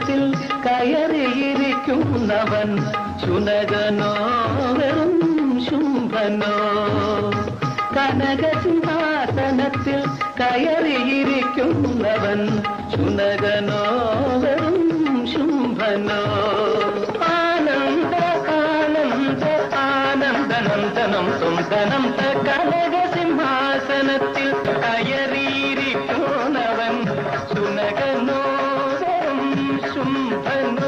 സിംഹാസനത്തിൽ കയറിയിരിക്കുന്നവൻ ശുനകനോ വെറും ശുംഭനോ? കനകസിംഹാസനത്തിൽ കയറിയിരിക്കുന്നവൻ ശുനകനോ വെറും ശുംഭനോ? ആനന്ദ ആനന്ദ ആനന്ദനന്ദനം സുന്ദനം കനകസിംഹാസനത്തിൽ കയറിയിരിക്കുന്നവൻ ശുനകനോ വെറും ശുംഭനോ?